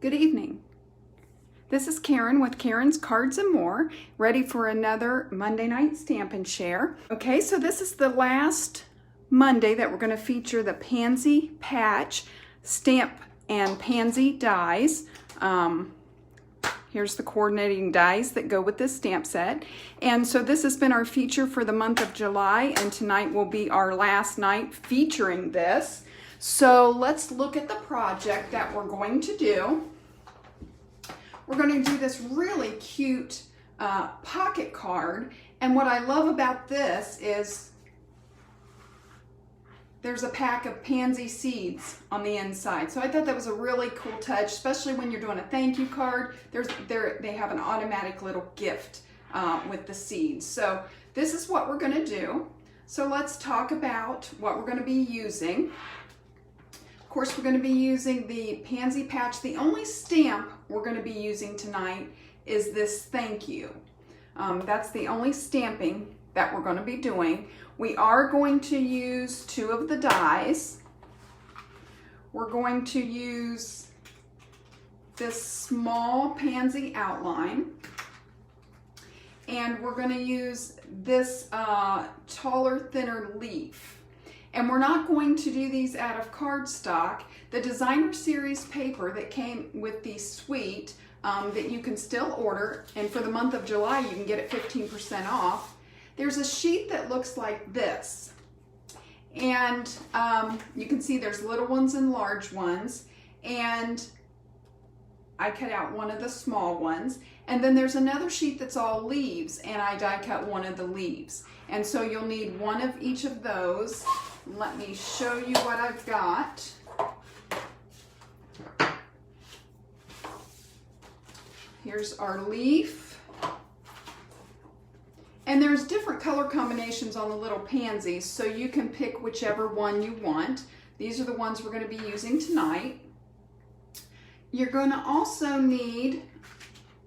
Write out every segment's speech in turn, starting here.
Good evening. This is Karen with Karen's Cards and More, ready for another Monday night stamp and share. Okay, so this is the last Monday that we're going to feature the Pansy Patch stamp and Pansy Dies. Here's the coordinating dies that go with this stamp set. And so this has been our feature for the month of July, and tonight will be our last night featuring this. So let's look at the project that we're going to do. We're going to do this really cute pocket card, and what I love about this is there's a pack of pansy seeds on the inside. So I thought that was a really cool touch, especially when you're doing a thank you card. They have an automatic little gift with the seeds. So this is what we're going to do. So let's talk about what we're going to be using. Of course, we're going to be using the Pansy Patch. The only stamp we're going to be using tonight is this thank you. That's the only stamping that we're going to be doing. We are going to use 2 of the dies. We're going to use this small pansy outline, and we're going to use this taller, thinner leaf. And we're not going to do these out of cardstock. The designer series paper that came with the suite that you can still order, and for the month of July you can get it 15% off. There's a sheet that looks like this, and you can see there's little ones and large ones, and I cut out one of the small ones, and then there's another sheet that's all leaves, and I die cut one of the leaves. And so you'll need one of each of those. Let me show you what I've got. Here's our leaf. And there's different color combinations on the little pansies, so you can pick whichever one you want. These are the ones we're going to be using tonight. You're going to also need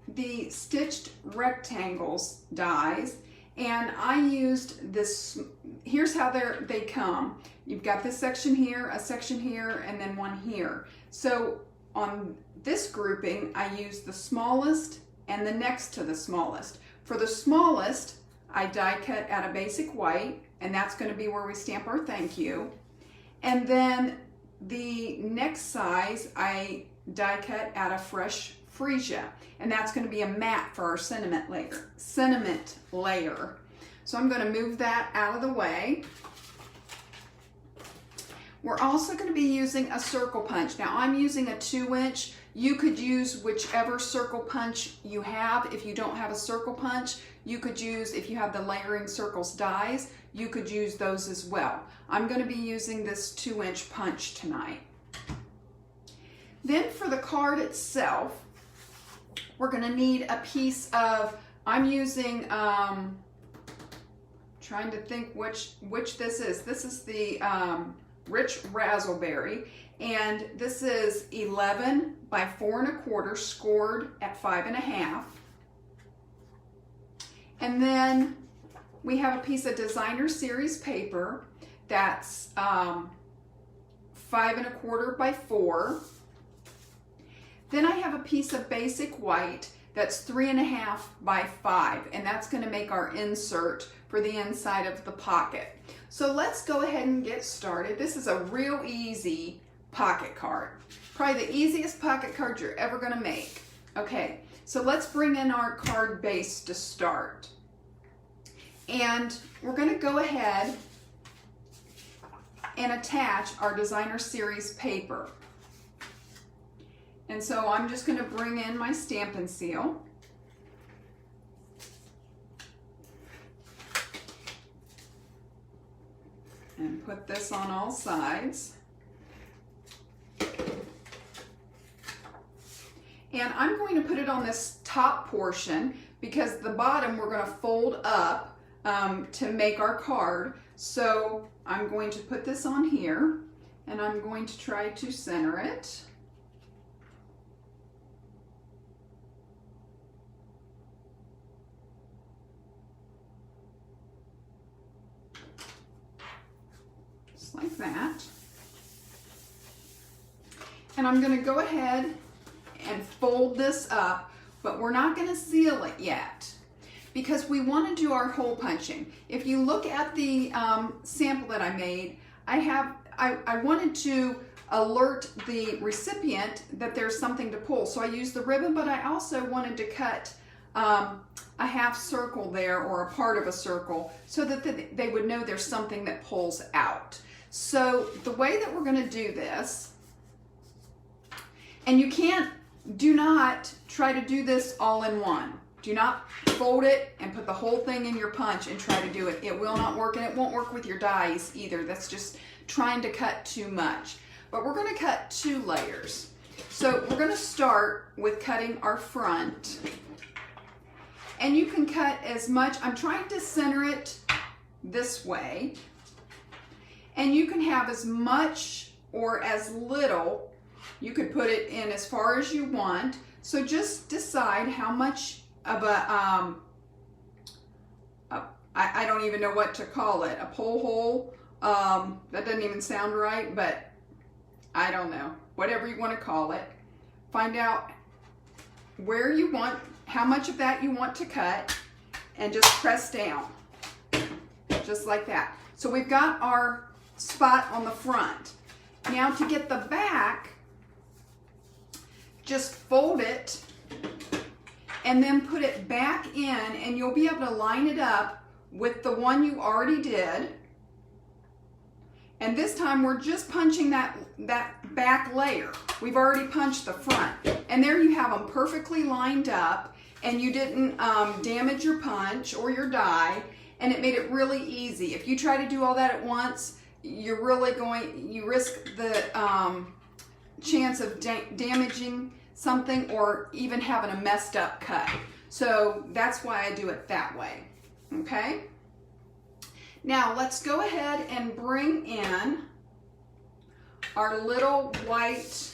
the stitched rectangles dies, and I used this. Here's how they come. You've got this section here, a section here, and then one here. So on this grouping, I used the smallest and the next to the smallest. For the smallest, I die cut out a basic white, and that's going to be where we stamp our thank you. And then the next size, I die cut out of fresh freesia, and that's going to be a matte for our sentiment layer. So I'm going to move that out of the way. We're also going to be using a circle punch. Now I'm using a 2-inch. You could use whichever circle punch you have. If you don't have a circle punch, you could use, if you have the layering circles dies, you could use those as well. I'm going to be using this 2-inch punch tonight. Then for the card itself, we're going to need a piece of, I'm using, trying to think which this is. This is the Rich Razzleberry, and this is 11 by 4 1/4 scored at 5 1/2. And then we have a piece of designer series paper that's 5 1/4 by 4. Then I have a piece of basic white that's 3 1/2 by 5, and that's going to make our insert for the inside of the pocket. So let's go ahead and get started. This is a real easy pocket card. Probably the easiest pocket card you're ever going to make. Okay, so let's bring in our card base to start. And we're going to go ahead and attach our designer series paper. And so I'm just going to bring in my Stampin' Seal. And put this on all sides. And I'm going to put it on this top portion because the bottom we're going to fold up to make our card. So I'm going to put this on here, and I'm going to try to center it. Like that. And I'm going to go ahead and fold this up, but we're not going to seal it yet because we want to do our hole punching. If you look at the sample that I made, I wanted to alert the recipient that there's something to pull. So I used the ribbon, but I also wanted to cut a half circle there, or a part of a circle, so that they would know there's something that pulls out. So the way that we're going to do this, and do not try to do this all in one. Do not fold it and put the whole thing in your punch and try to do it. It will not work, and it won't work with your dies either. That's just trying to cut too much. But we're going to cut 2 layers. So we're going to start with cutting our front. And you can cut as much. I'm trying to center it this way. And you can have as much or as little. You could put it in as far as you want. So just decide how much of I don't even know what to call it, a pole hole. That doesn't even sound right, but I don't know. Whatever you want to call it. Find out where you want, how much of that you want to cut, and just press down. Just like that. So we've got our spot on the front. Now to get the back, just fold it and then put it back in, and you'll be able to line it up with the one you already did. And this time we're just punching that back layer. We've already punched the front. And there you have them perfectly lined up, and you didn't damage your punch or your die, and it made it really easy. If you try to do all that at once, you risk the chance of damaging something or even having a messed up cut. So that's why I do it that way, okay? Now let's go ahead and bring in our little white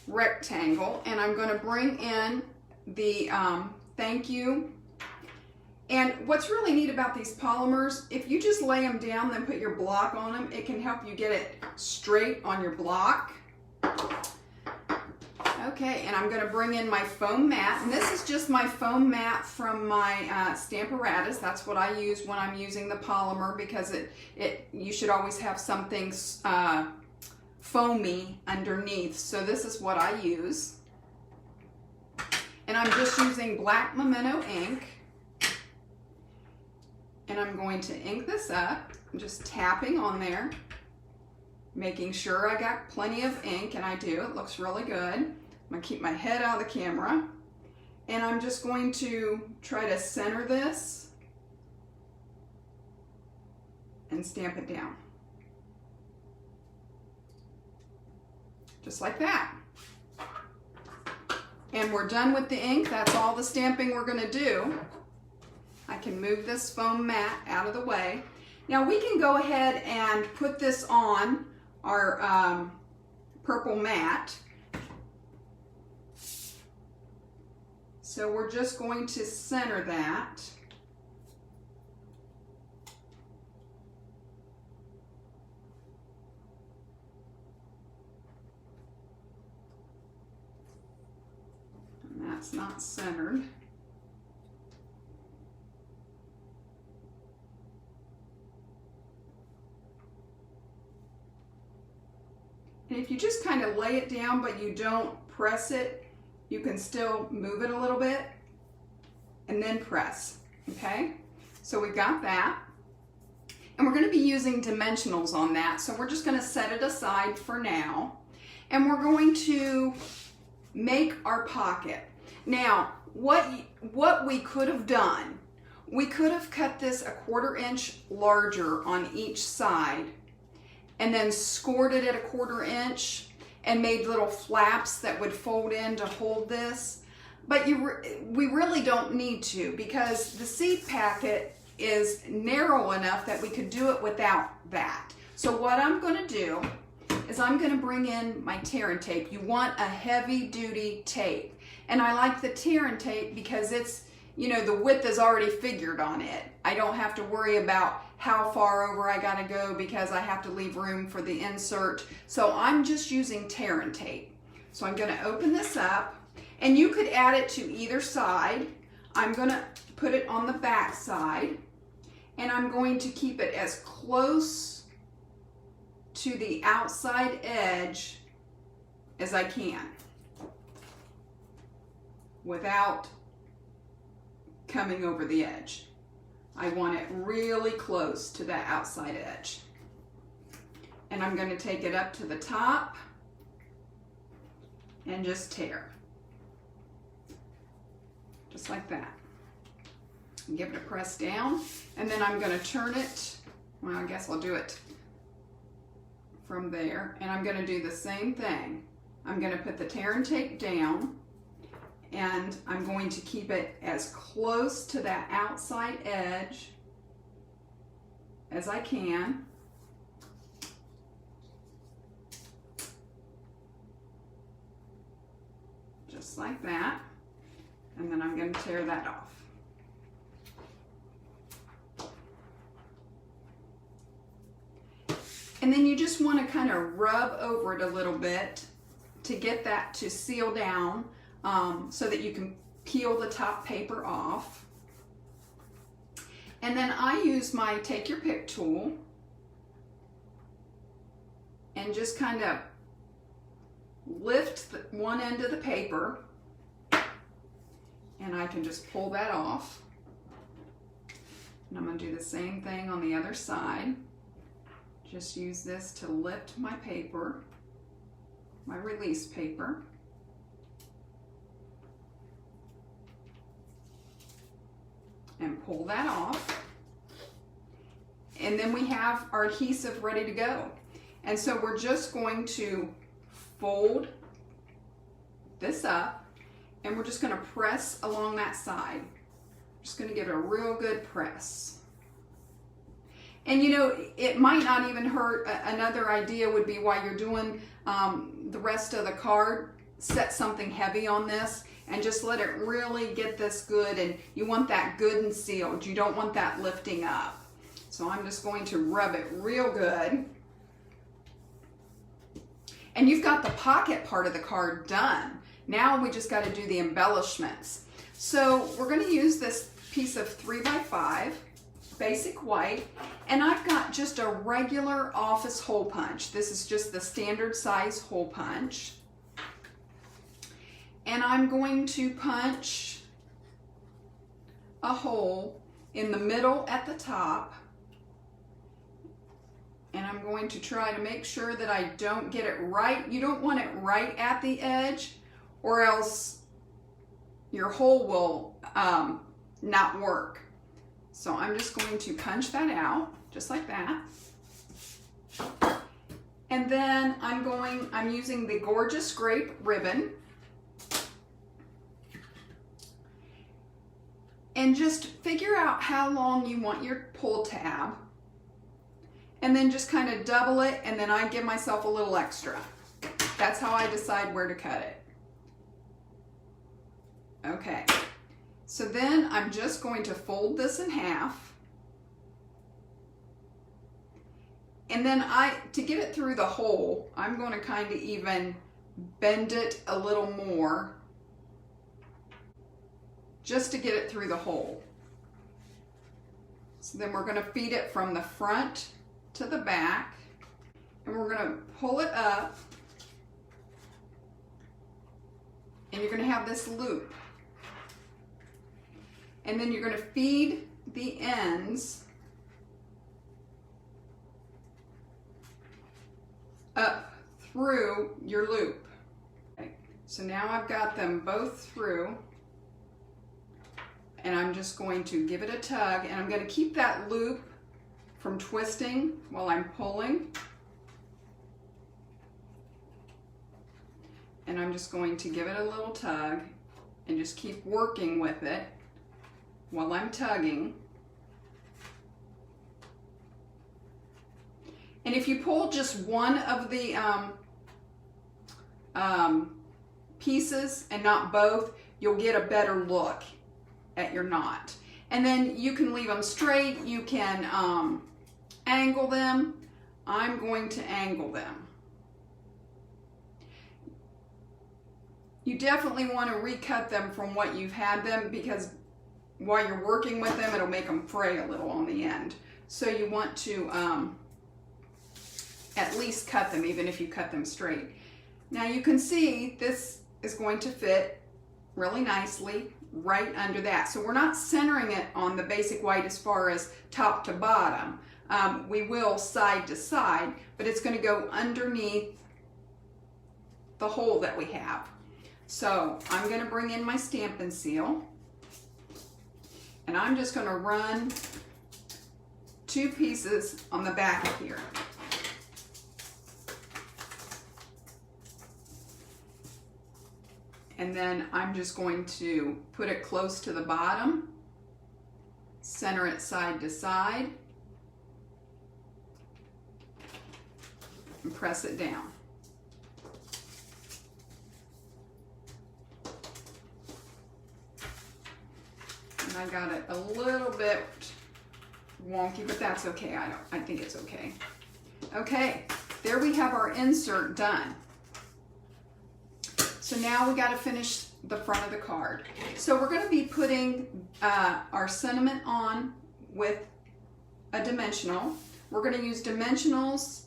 rectangle, and I'm going to bring in the thank you. And what's really neat about these polymers, if you just lay them down then put your block on them, it can help you get it straight on your block. Okay, and I'm going to bring in my foam mat, and this is just my foam mat from my Stamparatus. That's what I use when I'm using the polymer, because you should always have something foamy underneath. So this is what I use, and I'm just using black Memento ink, and I'm going to ink this up. I'm just tapping on there, making sure I got plenty of ink, and I do. It looks really good. I'm going to keep my head out of the camera, and I'm just going to try to center this and stamp it down. Just like that. And we're done with the ink. That's all the stamping we're going to do. I can move this foam mat out of the way. Now we can go ahead and put this on our purple mat. So we're just going to center that. And that's not centered. And if you just kind of lay it down but you don't press it, you can still move it a little bit and then press, okay? So we've got that. And we're gonna be using dimensionals on that, so we're just gonna set it aside for now. And we're going to make our pocket. Now, what we could have done, we could have cut this 1/4 inch larger on each side and then scored it at 1/4 inch and made little flaps that would fold in to hold this. But we really don't need to, because the seed packet is narrow enough that we could do it without that. So what I'm going to do is I'm going to bring in my tear and tape. You want a heavy duty tape. And I like the tear and tape because it's, you know, the width is already figured on it. I don't have to worry about how far over I gotta go because I have to leave room for the insert. So I'm just using tear and tape. So I'm going to open this up, and you could add it to either side. I'm going to put it on the back side, and I'm going to keep it as close to the outside edge as I can without coming over the edge. I want it really close to that outside edge. And I'm going to take it up to the top and just tear. Just like that. And give it a press down. And then I'm going to turn it, well, I guess I'll do it from there. And I'm going to do the same thing. I'm going to put the tear and tape down, and I'm going to keep it as close to that outside edge as I can. Just like that. And then I'm going to tear that off. And then you just want to kind of rub over it a little bit to get that to seal down, so that you can peel the top paper off. And then I use my Take Your Pick tool and just kind of lift one end of the paper, and I can just pull that off. And I'm going to do the same thing on the other side. Just use this to lift my paper, my release paper. And pull that off. And then we have our adhesive ready to go. And so we're just going to fold this up, and we're just going to press along that side. Just going to give it a real good press. And you know, it might not even hurt. Another idea would be, while you're doing the rest of the card, set something heavy on this and just let it really get this good. And you want that good and sealed. You don't want that lifting up. So I'm just going to rub it real good. And you've got the pocket part of the card done. Now we just got to do the embellishments. So we're going to use this piece of 3x5 basic white, and I've got just a regular office hole punch. This is just the standard size hole punch. And I'm going to punch a hole in the middle at the top. And I'm going to try to make sure that I don't get it right. You don't want it right at the edge, or else your hole will not work. So I'm just going to punch that out, just like that. And then I'm using the Gorgeous Grape ribbon. And just figure out how long you want your pull tab. And then just kind of double it, and then I give myself a little extra. That's how I decide where to cut it. Okay. So then I'm just going to fold this in half. And then to get it through the hole, I'm going to kind of even bend it a little more, just to get it through the hole. So then we're going to feed it from the front to the back, and we're going to pull it up, and you're going to have this loop. And then you're going to feed the ends up through your loop. Okay. So now I've got them both through, and I'm just going to give it a tug, and I'm going to keep that loop from twisting while I'm pulling. And I'm just going to give it a little tug and just keep working with it while I'm tugging. And if you pull just one of the pieces and not both, you'll get a better look at your knot. And then you can leave them straight, you can angle them. I'm going to angle them. You definitely want to recut them from what you've had them, because while you're working with them, it'll make them fray a little on the end. So you want to at least cut them, even if you cut them straight. Now you can see this is going to fit really nicely right under that. So we're not centering it on the basic white as far as top to bottom. We will side to side, but it's going to go underneath the hole that we have. So I'm going to bring in my Stampin' Seal, and I'm just going to run 2 pieces on the back here. And then I'm just going to put it close to the bottom, center it side to side, and press it down. And I got it a little bit wonky, but that's okay. I think it's okay. Okay, there we have our insert done. So now we got to finish the front of the card. So we're going to be putting our sentiment on with a dimensional. We're going to use dimensionals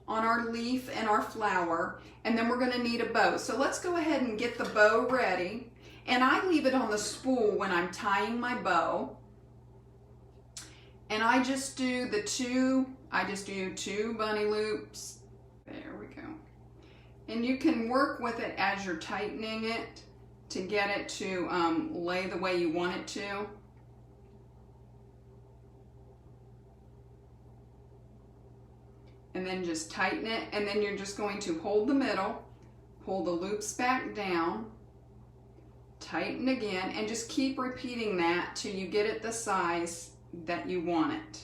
on our leaf and our flower, and then we're going to need a bow. So let's go ahead and get the bow ready. And I leave it on the spool when I'm tying my bow. And I just do 2 bunny loops. There we go. And you can work with it as you're tightening it to get it to lay the way you want it to. And then just tighten it, and then you're just going to hold the middle, pull the loops back down, tighten again, and just keep repeating that till you get it the size that you want it.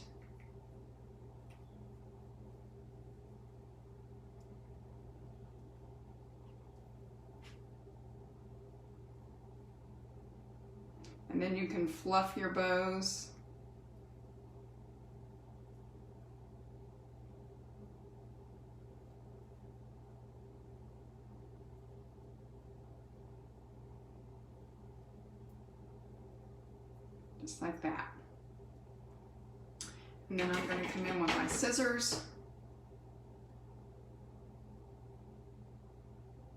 And then you can fluff your bows. Just like that. And then I'm going to come in with my scissors.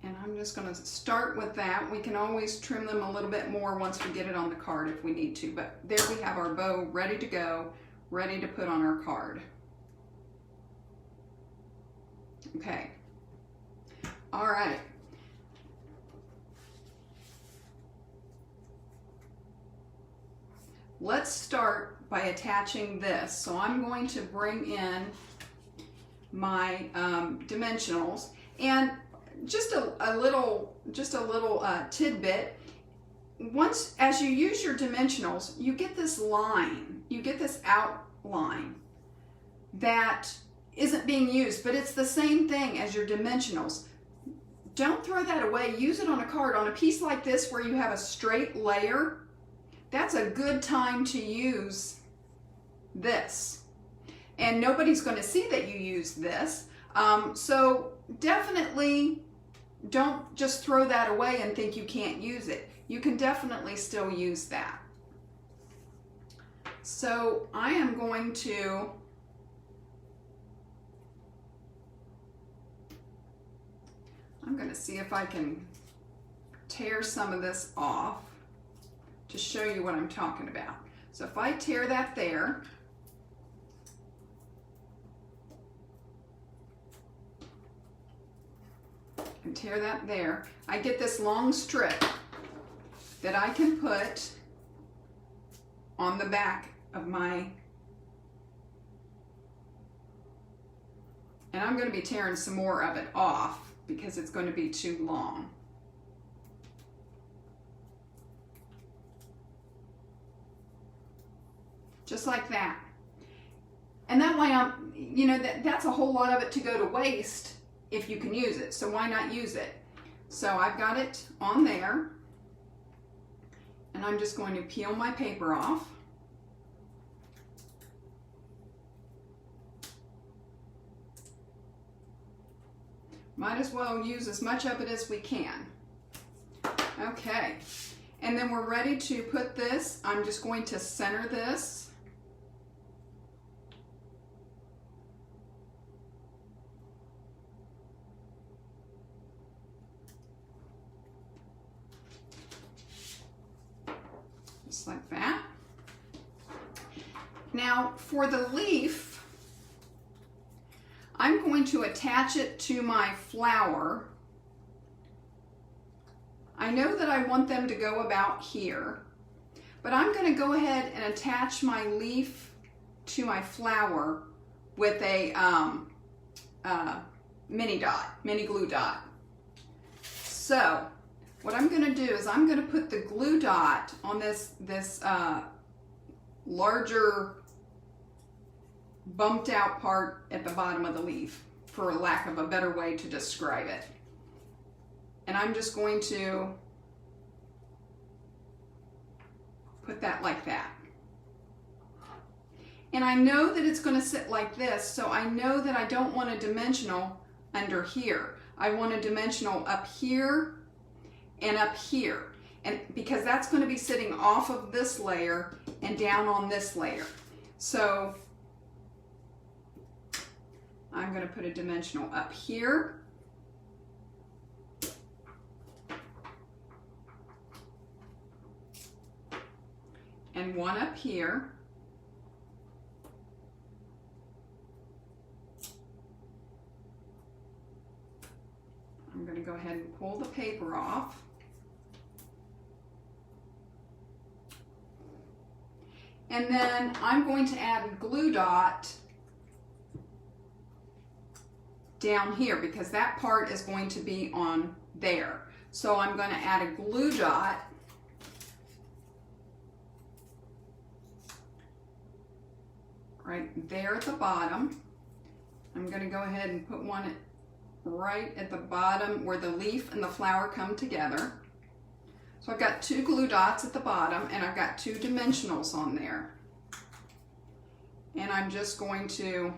And I'm just going to start with that. We can always trim them a little bit more once we get it on the card if we need to. But there we have our bow ready to go, ready to put on our card. Okay. All right. Let's start by attaching this. So I'm going to bring in my dimensionals, and just a little tidbit. Once, as you use your dimensionals, you get this line, you get this outline that isn't being used, but it's the same thing as your dimensionals. Don't throw that away. Use it on a card. On a piece like this where you have a straight layer, that's a good time to use this. And nobody's going to see that you use this. So definitely don't just throw that away and think you can't use it. You can definitely still use that. So I am going to see if I can tear some of this off to show you what I'm talking about. So if I tear that there, and tear that there, I get this long strip that I can put on the back of my, and I'm going to be tearing some more of it off because it's going to be too long. Just like that. And that way, that's a whole lot of it to go to waste if you can use it. So why not use it? So I've got it on there, and I'm just going to peel my paper off. Might as well use as much of it as we can. Okay, and then we're ready to put this. I'm just going to center this. Just like that. Now for the leaf, I'm going to attach it to my flower. I know that I want them to go about here, but I'm going to go ahead and attach my leaf to my flower with a mini glue dot. So what I'm going to do is I'm going to put the glue dot on this larger bumped out part at the bottom of the leaf, for lack of a better way to describe it. And I'm just going to put that like that. And I know that it's going to sit like this, so I know that I don't want a dimensional under here. I want a dimensional up here and up here. And because that's going to be sitting off of this layer and down on this layer. So I'm going to put a dimensional up here. And one up here. I'm going to go ahead and pull the paper off. And then I'm going to add a glue dot down here because that part is going to be on there. So I'm going to add a glue dot right there at the bottom. I'm going to go ahead and put one right at the bottom where the leaf and the flower come together. So I've got two glue dots at the bottom and I've got two dimensionals on there. And I'm just going to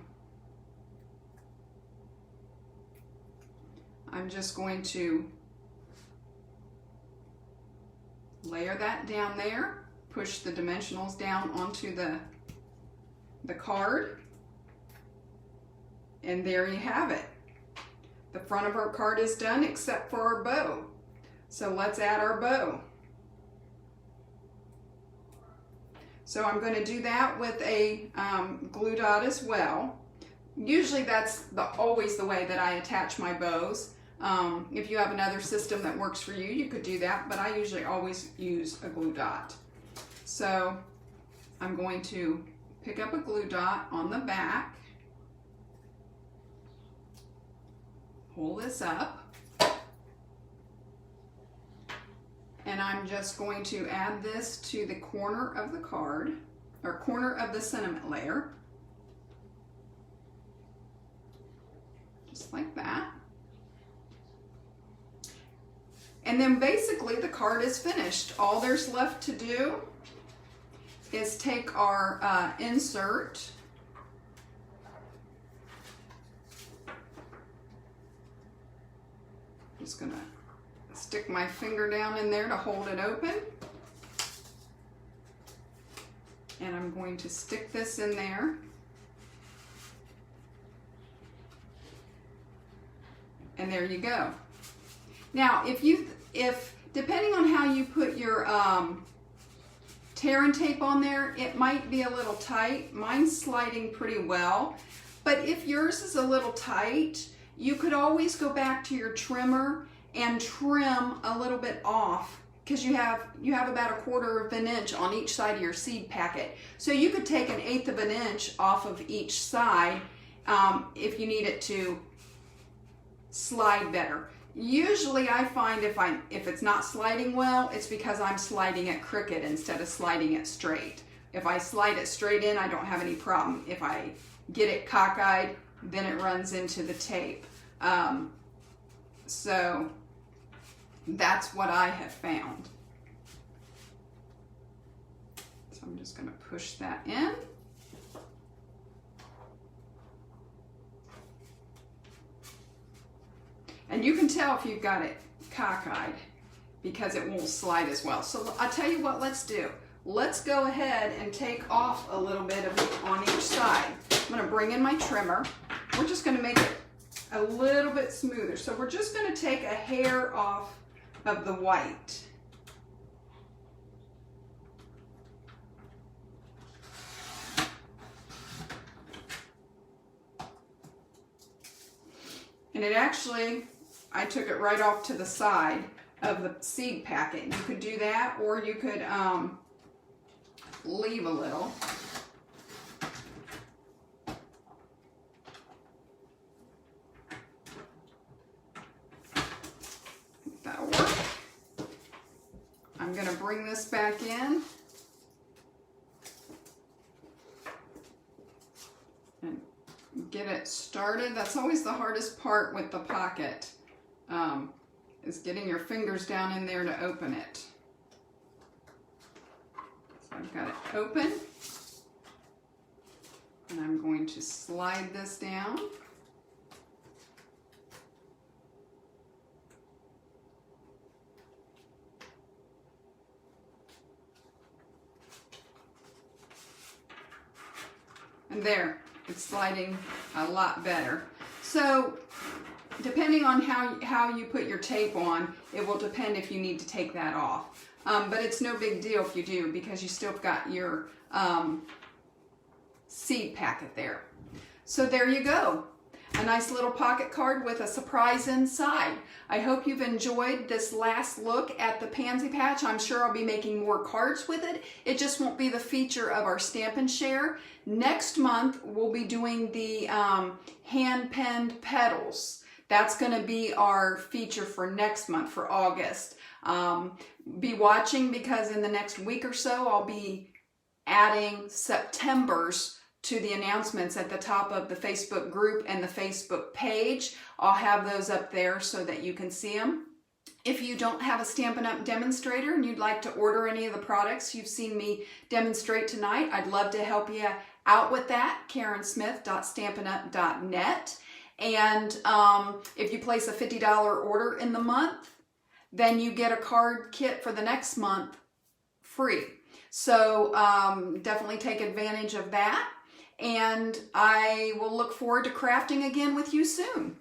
layer that down there, push the dimensionals down onto the card, and there you have it. The front of our card is done except for our bow. So let's add our bow. So I'm going to do that with a glue dot as well. Usually that's always the way that I attach my bows. If you have another system that works for you, you could do that, but I usually always use a glue dot. So I'm going to pick up a glue dot on the back, pull this up, and I'm just going to add this to the corner of the card, or corner of the sentiment layer, just like that. And then basically the card is finished. All there's left to do is take our insert, I'm just gonna stick my finger down in there to hold it open, and I'm going to stick this in there, and there you go. Now if depending on how you put your tear and tape on there, it might be a little tight. Mine's sliding pretty well, but if yours is a little tight, you could always go back to your trimmer and trim a little bit off, because you have about 1/4 of an inch on each side of your seed packet. So you could take 1/8 of an inch off of each side if you need it to slide better. Usually I find if it's not sliding well, it's because I'm sliding it crooked instead of sliding it straight. If I slide it straight in, I don't have any problem. If I get it cockeyed, then it runs into the tape. So that's what I have found. So I'm just going to push that in. And you can tell if you've got it cockeyed. because it won't slide as well. So I'll tell you what, let's do. Let's go ahead and take off a little bit of it on each side. I'm going to bring in my trimmer. We're just going to make it a little bit smoother. So we're just going to take a hair off of the white. And it actually, I took it right off to the side of the seed packet. You could do that, or you could leave a little. That'll work. I'm going to bring this back in. And get it started. That's always the hardest part with the pocket, is getting your fingers down in there to open it. So I've got it open, and I'm going to slide this down. And there, it's sliding a lot better. So depending on how you put your tape on, it will depend if you need to take that off. But it's no big deal if you do, because you still got your seed packet there. So there you go. A nice little pocket card with a surprise inside. I hope you've enjoyed this last look at the Pansy Patch. I'm sure I'll be making more cards with it. It just won't be the feature of our Stamp and Share. Next month, we'll be doing the hand-penned petals. That's going to be our feature for next month, for August. Be watching, because in the next week or so, I'll be adding September's to the announcements at the top of the Facebook group and the Facebook page. I'll have those up there so that you can see them. If you don't have a Stampin' Up! Demonstrator and you'd like to order any of the products you've seen me demonstrate tonight, I'd love to help you out with that. KarenSmith.StampinUp.net. And if you place a $50 order in the month, then you get a card kit for the next month free. So definitely take advantage of that. And I will look forward to crafting again with you soon.